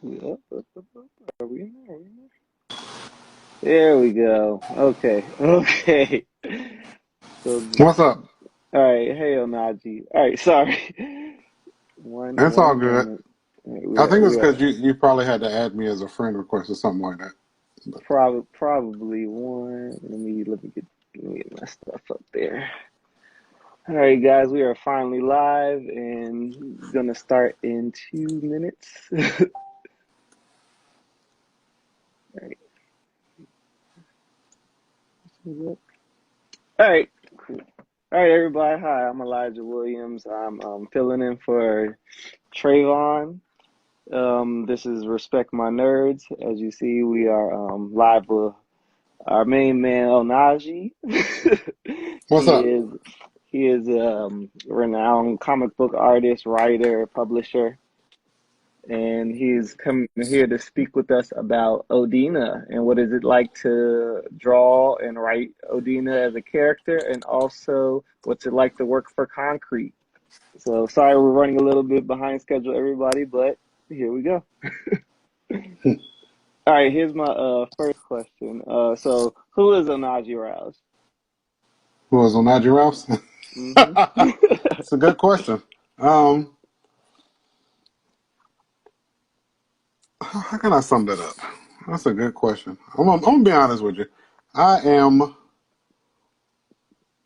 Yep. Are we in there? Are we in there? There we go. Okay. Okay. So, What's up? all right. Hey, Onaji. All right. Sorry. It's all One good. moment. All right, I think it's we because are you probably had to add me as a friend request or something like that. But, probably one. Let me get my stuff up there. All right, guys. We are finally live and gonna start in 2 minutes. All right. All right. Cool. All right, everybody. Hi, I'm Elijah Williams. I'm filling in for Trayvon. This is Respect My Nerds. As you see, we are live with our main man Onaji. what's he up? is he is a renowned comic book artist, writer, publisher, and he's come here to speak with us about Odina and what is it like to draw and write Odina as a character, and also what's it like to work for Concrete. So sorry we're running a little bit behind schedule, everybody, but here we go. All right, here's my first question. So who is Onaji Rouse? Who was Onaji Rouse? Hmm. It's a good question. Um, how can I sum that up? That's a good question. I'm gonna be honest with you. I am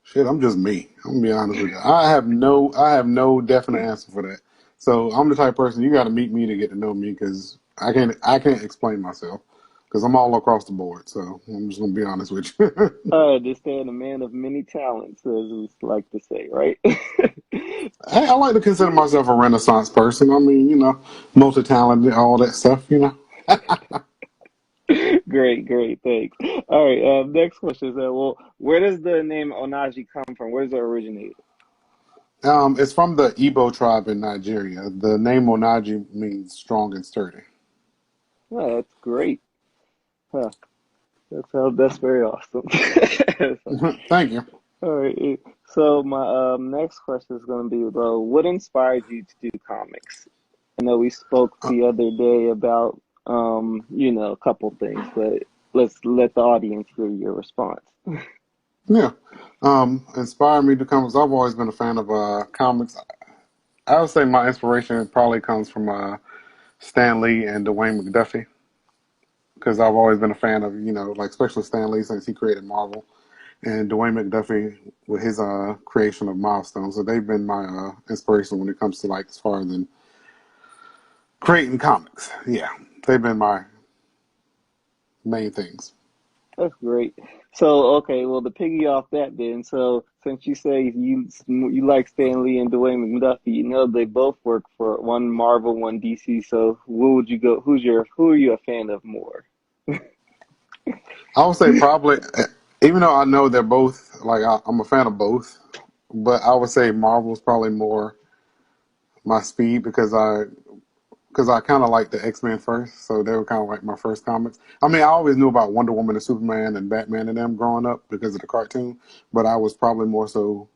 shit. I'm just me. I'm gonna be honest with you. I have no definite answer for that. So I'm the type of person you got to meet me to get to know me because I can't explain myself because I'm all across the board. So I'm just gonna be honest with you. I understand, a man of many talents, as we like to say, right? I like to consider myself a Renaissance person. I mean, multi-talented, all that stuff. Great, great, thanks. All right, next question is well, where does the name Onaji come from? Where does it originate? It's from the Igbo tribe in Nigeria. The name Onaji means strong and sturdy. Oh, that's great. Huh. That's very awesome. Thank you. All right. So my next question is going to be, what inspired you to do comics? I know we spoke Uh, the other day about a couple things, but let's let the audience hear your response. yeah. Inspired me to come. I've always been a fan of comics. I would say my inspiration probably comes from Stan Lee and Dwayne McDuffie because I've always been a fan of like especially Stan Lee since he created Marvel and Dwayne McDuffie with his creation of Milestone. So they've been my inspiration when it comes to like as far as in creating comics. Yeah, they've been my main things. That's great. So, okay, well, to piggy off that, then, so since you say you like Stan Lee and Dwayne McDuffie, they both work for one Marvel, one DC. So, who would you go? Who are you a fan of more? I would say probably, even though I know they're both like I'm a fan of both, but I would say Marvel's probably more my speed because I kind of like the X-Men first, so they were kind of like my first comics. I mean, I always knew about Wonder Woman and Superman and Batman and them growing up because of the cartoon, but I was probably more so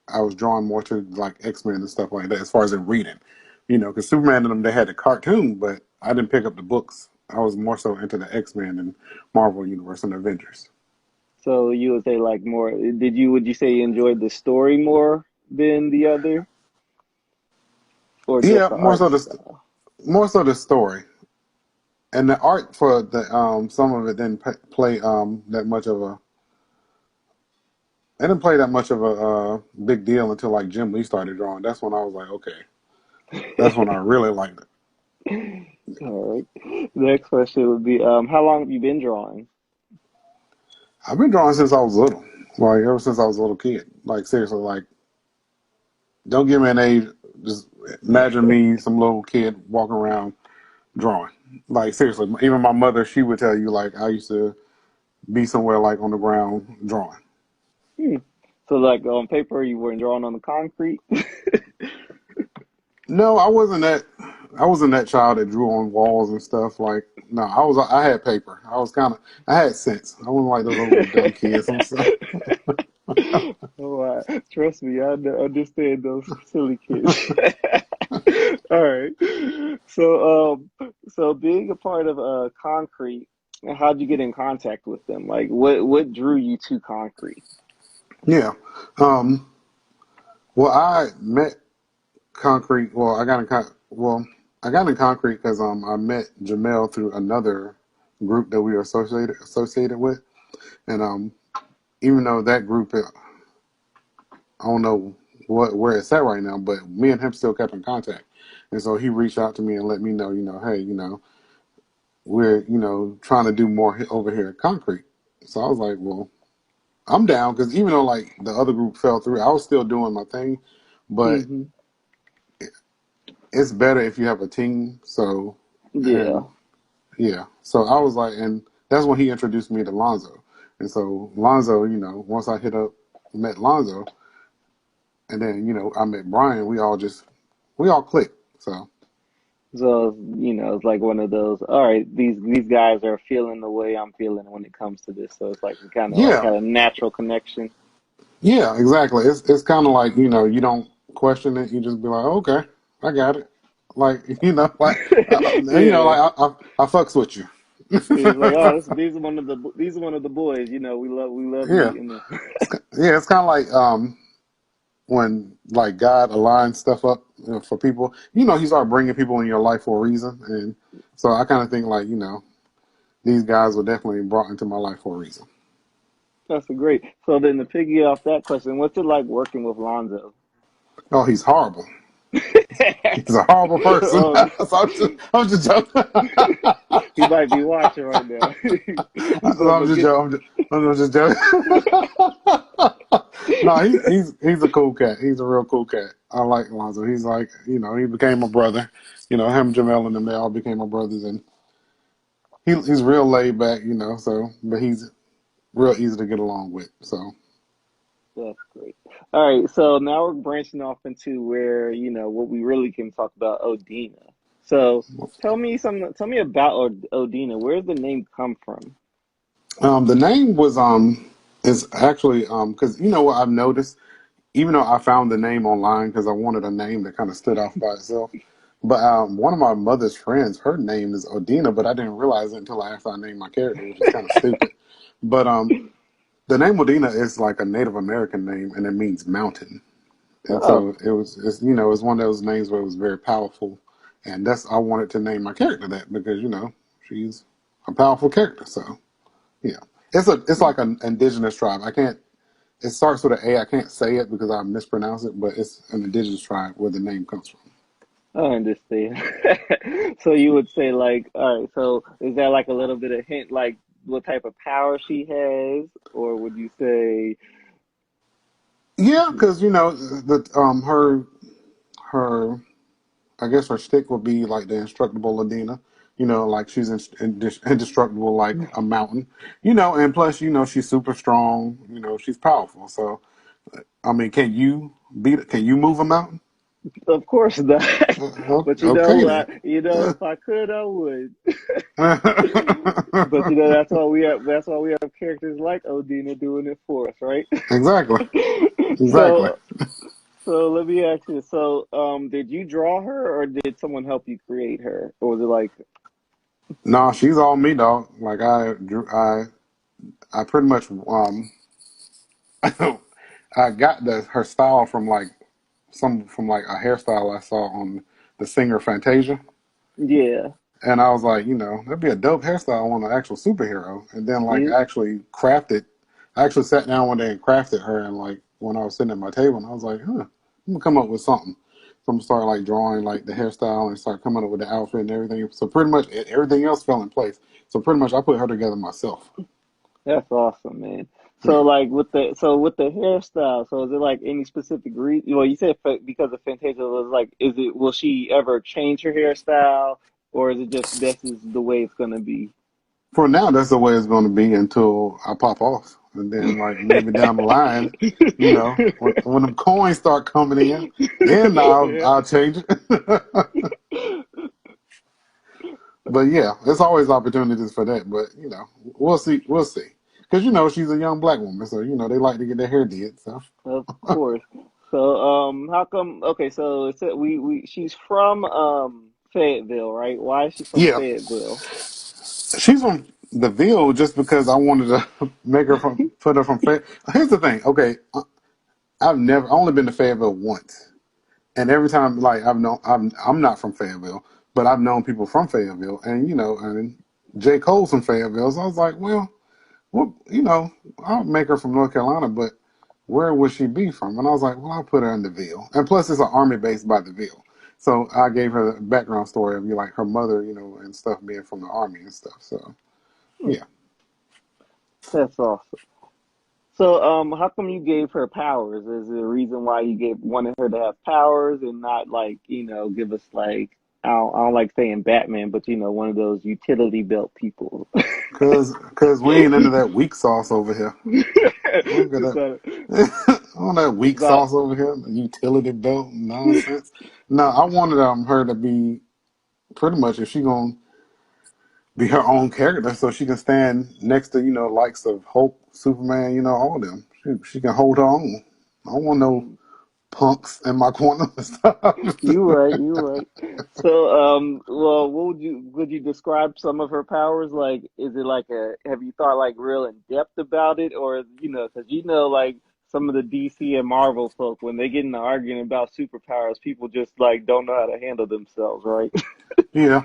I was drawn more to like X-Men and stuff like that as far as in reading, because Superman and them they had the cartoon, but I didn't pick up the books. I was more so into the X-Men and Marvel Universe and Avengers. So, you would say like more? Would you say you enjoyed the story more than the other, or just Yeah, the art style? more so the story and the art for the some of it didn't play that much of a it didn't play that much of a big deal until like Jim Lee started drawing. That's when I was like, okay, that's when I really liked it. All right. The next question would be, how long have you been drawing? I've been drawing since I was little, like ever since I was a little kid. Like seriously, like don't give me an age. Just imagine me, some little kid walking around drawing. Like seriously, even my mother, she would tell you like I used to be somewhere like on the ground drawing. Hmm. So, like on paper, you weren't drawing on the concrete. No, I wasn't that child that drew on walls and stuff. Like, no, I had paper. I had sense. I wasn't like those little dumb kids and stuff. Oh, trust me, understand those silly kids. All right. So being a part of Concrete, how'd you get in contact with them? Like, what drew you to Concrete? Yeah. Um, well, I met Concrete. I got in Concrete because I met Jamel through another group that we were associated with, and even though that group, I don't know where it's at right now, but me and him still kept in contact, and so he reached out to me and let me know, hey, we're trying to do more over here at Concrete. So I was like, well, I'm down because even though like the other group fell through, I was still doing my thing, but Hmm. it's better if you have a team. So, Yeah. and yeah, so I was like, and that's when he introduced me to Lonzo. And so Lonzo, once I met Lonzo, and then, I met Brian, we all clicked. So, So, it's like one of those, all right, these guys are feeling the way I'm feeling when it comes to this. So it's like we kind of like yeah, had a natural connection. yeah, exactly. It's kind of like, you don't question it. You just be like, okay, I got it. Like, Yeah. I fucks with you. It's like, oh, these are one of the boys, we love Yeah. meeting them. Yeah, it's kind of like, when like God aligns stuff up for people, he started bringing people in your life for a reason, and so I kind of think like these guys were definitely brought into my life for a reason. That's a great. So then to piggy off that question, what's it like working with Lonzo? Oh, he's horrible. He's a horrible person. Oh, So I'm just joking. he might be watching right now. He's like, I'm but just get. joking. I'm just joking. No, he's a cool cat. He's a real cool cat. I like Alonzo. He's like, he became a brother. Him, Jamel, and them, they all became my brothers, and he's real laid back. So but he's real easy to get along with. So That's great. All right, so now we're branching off into where, what we really can talk about, Odina. So tell me about Odina. Where did the name come from? the name was is actually because what I've noticed, even though I found the name online because I wanted a name that kind of stood off by itself. But one of my mother's friends, her name is Odina, but I didn't realize it until after I named my character, which is kind of stupid. But the name Odina is like a Native American name, and it means mountain. And Oh, so it's one of those names where it was very powerful, and I wanted to name my character that because she's a powerful character. So yeah, it's like an indigenous tribe. I can't. It starts with an A. I can't say it because I mispronounce it, but it's an indigenous tribe where the name comes from. I understand. So you would say like, all right, so is that like a little bit of hint, like what type of power she has, or would you say, Yeah, because her I guess her stick would be like the indestructible Ladina. Like she's indestructible like a mountain. And plus she's super strong. She's powerful. So I mean, Can you move a mountain? of course not. But Okay then. if I could, I would. But Exactly. that's why we have characters like Odina doing it for us, right? Exactly. So so let me ask you, so did you draw her or did someone help you create her? Or was it like No, she's all me, dog. Like I pretty much I got her style from like a hairstyle I saw on the singer Fantasia. yeah. And I was like, that'd be a dope hairstyle on an actual superhero. And then like Yeah. I actually sat down one day and crafted her. And like when I was sitting at my table, and I was like, I'm gonna come up with something. So I'm gonna start like drawing like the hairstyle and start coming up with the outfit and everything. So pretty much everything else fell in place. So pretty much I put her together myself. That's awesome, man. So Yeah. like with the hairstyle, so is it like any specific reason? Well, you said because of Fantasia was like, will she ever change her hairstyle, or is it just this is the way it's gonna be? For now, that's the way it's going to be until I pop off, and then like maybe down the line, when them coins start coming in, then Yeah. I'll change it. But yeah, there's always opportunities for that. But we'll see. We'll see. because she's a young black woman, so they like to get their hair did. So Of course. So, how come? Okay, so it's she's from Fayetteville, right? Why is she from yeah, Fayetteville? she's from the Ville just because I wanted to make her put her from Fayetteville. Here's the thing. Okay, I've only been to Fayetteville once, and every time like I'm not from Fayetteville, but I've known people from Fayetteville, and J. Cole's from Fayetteville, so I was like, well, I'll make her from North Carolina, but where would she be from? And I was like, well, I'll put her in the Ville. And plus, it's an army base by the Ville. So I gave her the background story of like her mother, and stuff being from the army and stuff. So Hmm, yeah, that's awesome. So, how come you gave her powers? Is there a reason why you wanted her to have powers and not like, give us like I don't like saying Batman, but one of those utility belt people. cause we ain't into that weak sauce over here. I don't get It's that. not, I don't that it's weak not, sauce over here. The utility belt nonsense. No, I wanted her to be pretty much if she gonna be her own character, so she can stand next to likes of Hulk, Superman, all of them. She can hold her own. I don't want no punks in my corner and stuff. you right, you right. So, well, what would you describe some of her powers? Like, is it like have you thought like real in depth about it, or because like some of the DC and Marvel folk when they get in an argument about superpowers, people just like don't know how to handle themselves, right? Yeah.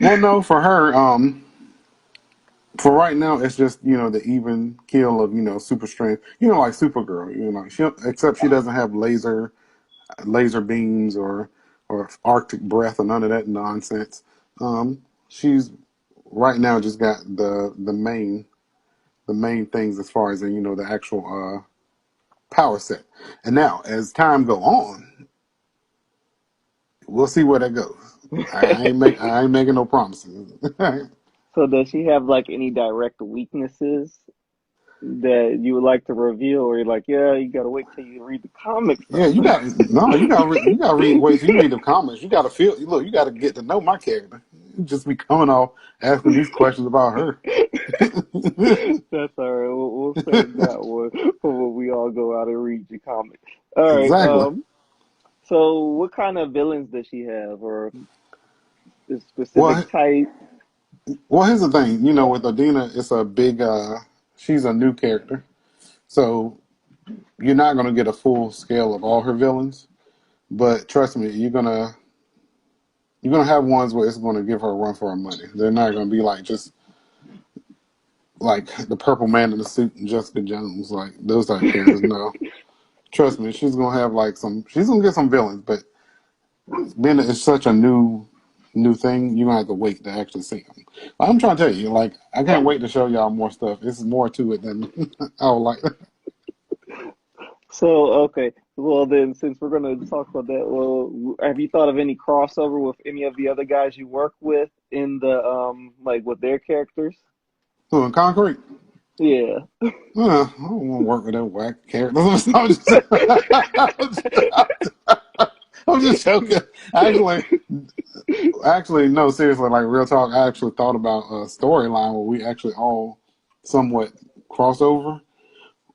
Well, no, for her, for right now, it's just the even kill of super strength. Like Supergirl. Except she doesn't have laser beams or Arctic breath or none of that nonsense. She's right now just got the main things as far as the actual power set. And now as time go on, we'll see where that goes. I ain't making no promises. So, does she have like any direct weaknesses that you would like to reveal, or you're like, yeah, you gotta wait till you read the comics Yeah, you on? got no, you got to read. Wait till you read the comments. You got to feel. Look, you got to get to know my character. You just be coming off asking these questions about her. That's all right. We'll save that one for when we all go out and read your comic. All right. Exactly. So what kind of villains does she have, or a specific Well, type? here's the thing. With Odina, it's a big. She's a new character, so you're not gonna get a full scale of all her villains. But trust me, you're gonna have ones where it's gonna give her a run for her money. They're not gonna be like just like the Purple Man in the suit and Jessica Jones, like those type of characters. No, trust me, she's gonna have like some. She's gonna get some villains, but being that it's such a new thing, you're gonna have to wait to actually see them. I'm trying to tell you, like, I can't wait to show y'all more stuff. There's more to it than I would like. So okay. Well then, since we're gonna talk about that, well, have you thought of any crossover with any of the other guys you work with in the like with their characters? So in concrete, Yeah. I don't want to work with that whack characters. I'm just joking. Actually, no, seriously, like real talk. I actually thought about a storyline where we actually all somewhat crossover,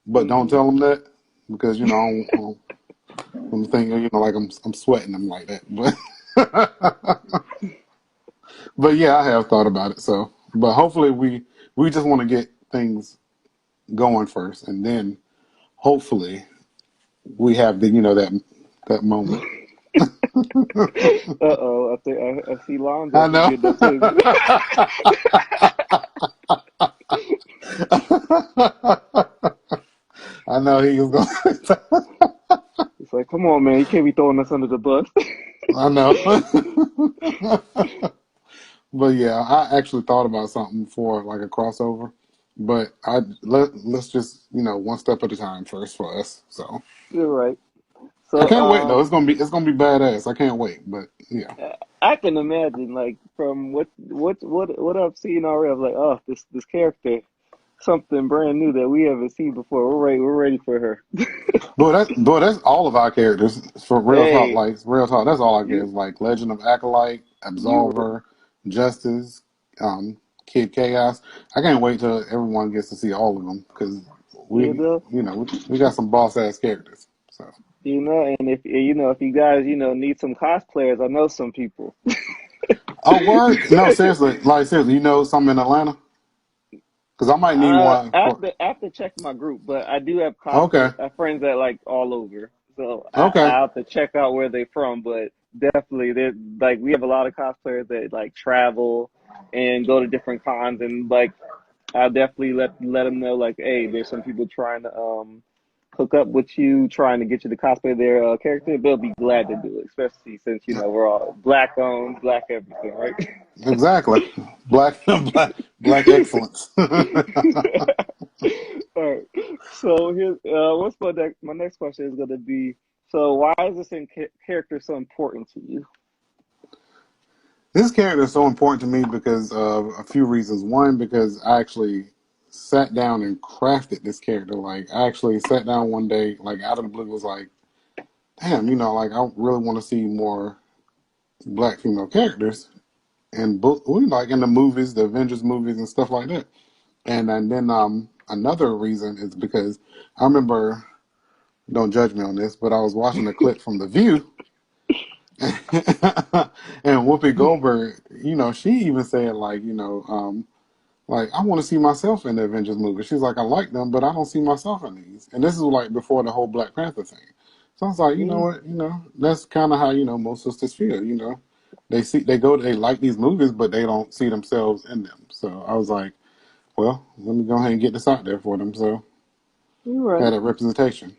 but don't Hmm. tell them that because I'm thinking, like I'm sweating them like that. But yeah, I have thought about it. So, but hopefully we just want to get things going first, and then hopefully we have that moment. Uh-oh, I see Lonzo I just know. getting up his. I know he was going. It's like, come on, man, you can't be throwing us under the bus. I know. But yeah, I actually thought about something for like a crossover. But let's just one step at a time first for us. So You're right. I So, can't wait though. It's gonna be badass. I can't wait. But yeah. I can imagine, like, from what I've seen already, I'm like, oh, this character, something brand new that we haven't seen before. We're ready for her. But that's all of our characters for real talk. Hey, Like real talk, that's all our you characters. Like Legend of Acolyte, you Absolver, Justice, Kid Chaos. I can't wait till everyone gets to see all of them because You we, know, we got some boss ass characters. So. and if if you guys need some cosplayers, I know some people. Oh, word? No, seriously. Like, seriously, you know something in Atlanta? Because I might need one for. I have to check my group, but I do have Okay. cosplay friends that like all over. So Okay. I have to check out where they're from, but definitely they like we have a lot of cosplayers that like travel and go to different cons, and like I'll definitely let them know like, hey, there's some people trying to hook up with you, trying to get you to cosplay their character. They'll be glad to do it, especially since we're all black owned, black everything, right? Exactly. Black, black excellence. All right. So here's what's my next question is going to be. So why is this character so important to you? This character is so important to me because of a few reasons. One, because I actually sat down and crafted this character. Like, I actually sat down one day, like, out of the blue, was like, damn, like, I really want to see more black female characters and like in the movies, the Avengers movies and stuff like that. And then another reason is because I remember, don't judge me on this, but I was watching a clip from The View, and Whoopi Goldberg, she even said like, like I want to see myself in the Avengers movie. She's like, I like them, but I don't see myself in these. And this is like before the whole Black Panther thing. So I was like, you know Mm, what, that's kind of how most sisters feel. They like these movies, but they don't see themselves in them. So I was like, well, let me go ahead and get this out there for them. So you're had right. a representation.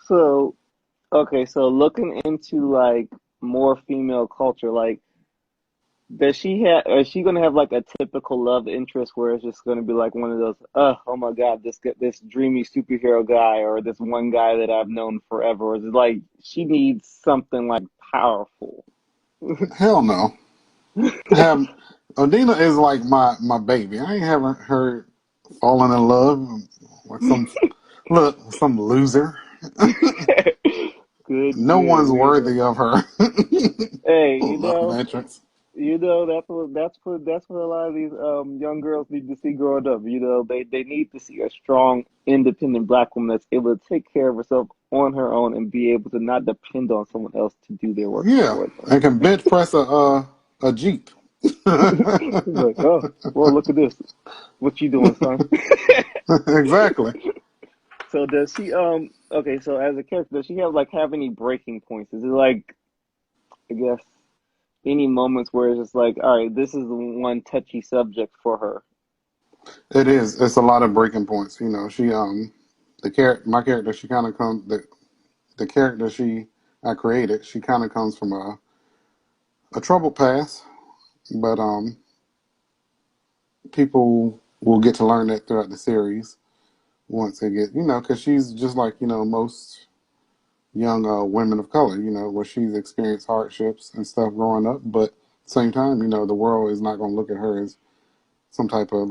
So okay, so looking into like more female culture, like does she have? Is she gonna have like a typical love interest where it's just gonna be like one of those, oh my God, this dreamy superhero guy, or this one guy that I've known forever? Or is it like she needs something like powerful? Hell no. Have Odina is like my baby. I ain't haven't heard falling in love like some loser. Good, No good. one's worthy of her Hey, love entrance. that's what a lot of these young girls need to see growing up. They need to see a strong, independent black woman that's able to take care of herself on her own and be able to not depend on someone else to do their work Yeah, for them. and can bench press a Jeep. It's like, oh, well, look at this. What you doing, son? Exactly. So does she okay, so as a character, does she have any breaking points? Is it like, I guess, any moments where it's just like, all right, this is the one touchy subject for her? It is. It's a lot of breaking points. She my character. She kind of comes the character she I created. She kind of comes from a troubled past, but people will get to learn that throughout the series once they get because she's just like most young women of color. Where she's experienced hardships and stuff growing up, but at the same time, the world is not going to look at her as some type of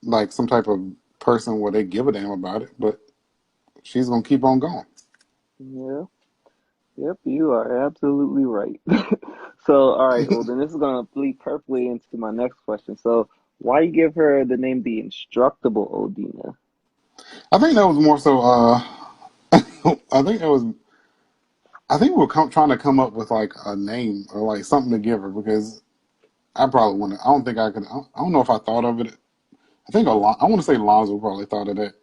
like some type of person where they give a damn about it, but she's gonna keep on going. Yeah. Yep, you are absolutely right. So, all right, well, then this is going to lead perfectly into my next question. So, why you give her the name the Instructable Odina? I think that was more so. I think that was. I think we're trying to come up with like a name or like something to give her because I probably wouldn't. I don't think I could. I don't know if I thought of it. I think I want to say Lonzo probably thought of that,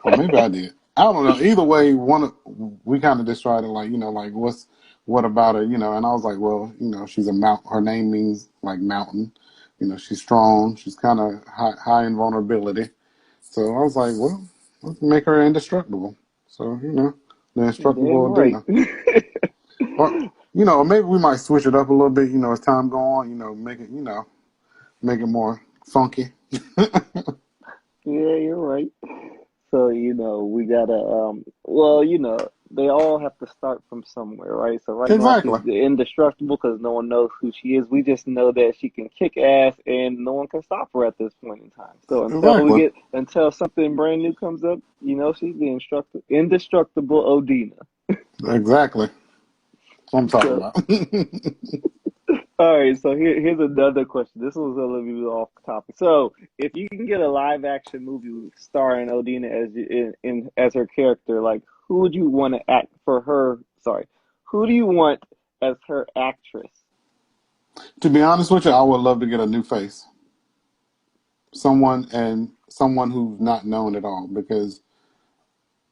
or maybe I did. I don't know. Either way, we kind of just tried to like like what about her and I was like, well she's a mount. Her name means like mountain. She's strong. She's kind of high in vulnerability. So I was like, well, let's make her indestructible. So the Damn indestructible right. Adina. Or or maybe we might switch it up a little bit. As time go on. Make it make it more funky. Yeah, you're right. So, we gotta, well, they all have to start from somewhere, right? So right now she's Exactly. indestructible because no one knows who she is. We just know that she can kick ass and no one can stop her at this point in time. So Exactly. until something brand new comes up, she's the indestructible Odina. Exactly. That's what I'm talking So, about. All right, so here's another question. This was a little bit off topic. So, if you can get a live action movie starring Odina in as her character, like who would you want to act for her? Sorry, who do you want as her actress? To be honest with you, I would love to get a new face, someone who's not known at all, because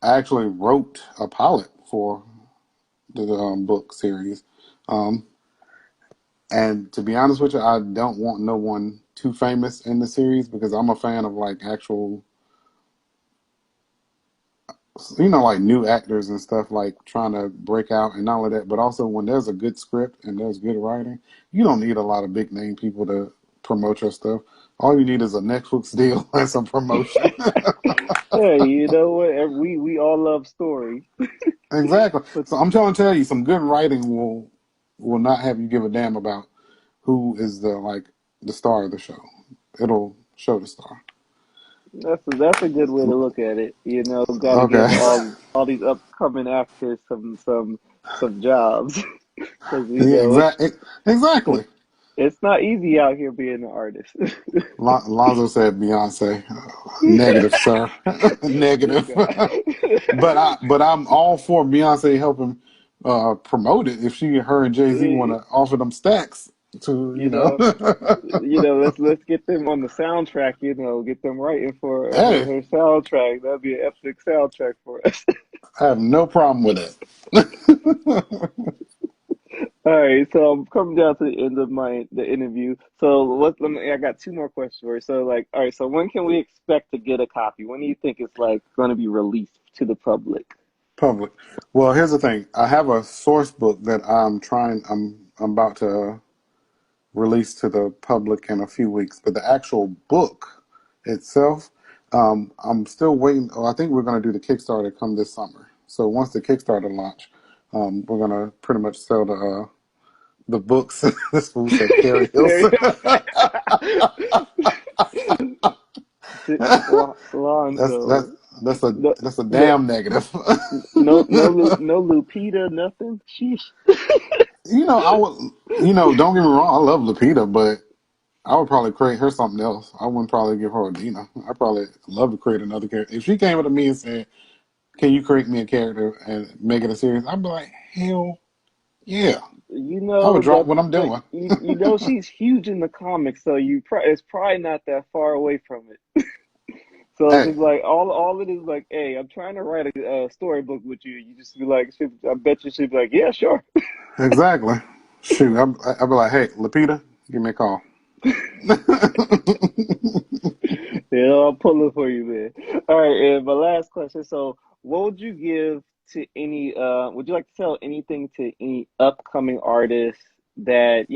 I actually wrote a pilot for the book series. Um, and to be honest with you, I don't want no one too famous in the series because I'm a fan of like actual, like new actors and stuff, like trying to break out and all of that. But also, when there's a good script and there's good writing, you don't need a lot of big name people to promote your stuff. All you need is a Netflix deal and some promotion. Hey, you know what? We all love stories, Exactly. but So I'm trying to tell you, some good writing will not have you give a damn about who is the star of the show. It'll show the star. that's a good way to look at it. Got to Okay. give all these upcoming actors some jobs because Yeah, exactly. it's it's not easy out here being an artist. Lonzo said Beyonce. Negative, sir. This Negative. but guy. I'm all for Beyonce helping promote it if her and Jay Z want Eh, to offer them stacks to you know, let's get them on the soundtrack. Get them writing for Hey, her soundtrack. That'd be an epic soundtrack for us. I have no problem with it. All right, so I'm coming down to the end of the interview. So I got two more questions for you. So all right, so when can we expect to get a copy? When do you think it's going to be released to the public? Public. Well, here's the thing. I have a source book that I'm about to release to the public in a few weeks, but the actual book itself, I'm still waiting. Oh, I think we're going to do the Kickstarter come this summer. So once the Kickstarter launch, we're going to pretty much sell the books. This fool said carryouts. There you go. that's that's Lonzo. No, that's a no, damn negative. no Lupita, nothing. Sheesh. I would. Don't get me wrong. I love Lupita, but I would probably create her something else. I wouldn't probably give her Adina. I'd probably love to create another character. If she came up to me and said, "Can you create me a character and make it a series?" I'd be like, "Hell yeah!" You I would know drop that, what I'm but doing. she's huge in the comics, so it's probably not that far away from it. So Hey, she's like, all it is like, hey, I'm trying to write a storybook with you. You just be like, I bet you she'd be like, yeah, sure. exactly. Shoot, I'd be like, "Hey, Lupita, give me a call." I'm pulling for you, man. All right, and my last question. So, what would you give to any? Would you like to tell anything to any upcoming artists that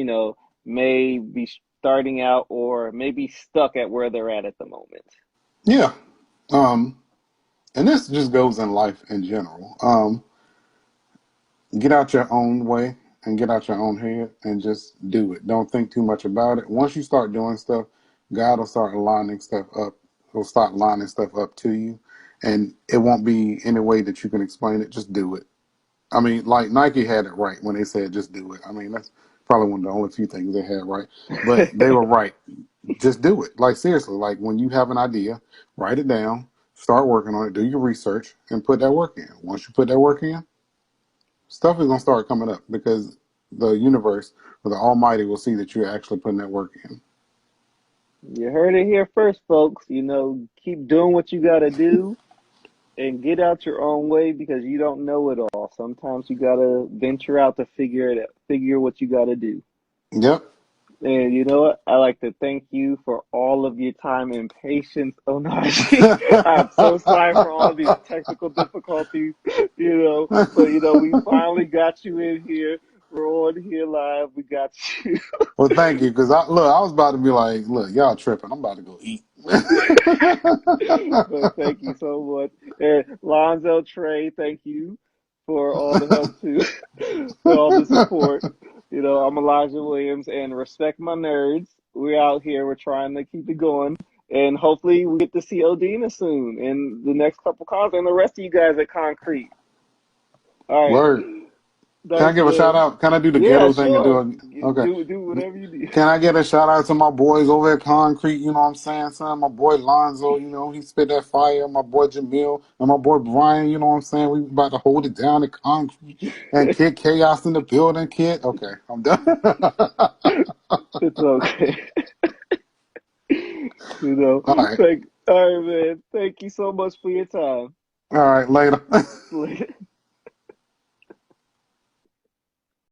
may be starting out or maybe stuck at where they're at the moment? Yeah. Um, and this just goes in life in general. Get out your own way and get out your own head and just do it. Don't think too much about it. Once you start doing stuff, God will start lining stuff up. He'll start lining stuff up to you, and it won't be any way that you can explain it. Just do it. I mean, like Nike had it right when they said just do it. I mean, that's probably one of the only few things they had right, but they were right. Just do it. Like seriously, like when you have an idea, write it down, start working on it, do your research, and put that work in. Once you put that work in, stuff is gonna start coming up because the universe or the Almighty will see that you're actually putting that work in. You heard it here first, folks. Keep doing what you got to do and get out your own way because you don't know it all. Sometimes you got to venture out to figure what you got to do. Yep. And you know what? I like to thank you for all of your time and patience, Onaji. I'm so sorry for all these technical difficulties, but we finally got you in here. We're on here live. We got you. Well, thank you, because I was about to be like, look, y'all tripping. I'm about to go eat. But thank you so much. And Lonzo, Trey, thank you for all the help too, for all the support. I'm Elijah Williams and respect my nerds. We're out here, we're trying to keep it going. And hopefully we get to see Odina soon and the next couple cons and the rest of you guys at Concrete. All right. Word. Can I Nice, give a shout man. out? Can I do the Yeah, ghetto thing and do sure. a okay? Do whatever you need. Can I get a shout out to my boys over at Concrete? You know what I'm saying, son? My boy Lonzo, you know, he spit that fire. My boy Jamil and my boy Brian, you know what I'm saying? We about to hold it down at Concrete and Kid Chaos in the building, kid. Okay, I'm done. It's okay. You know. All right. All right, man. Thank you so much for your time. All right, later.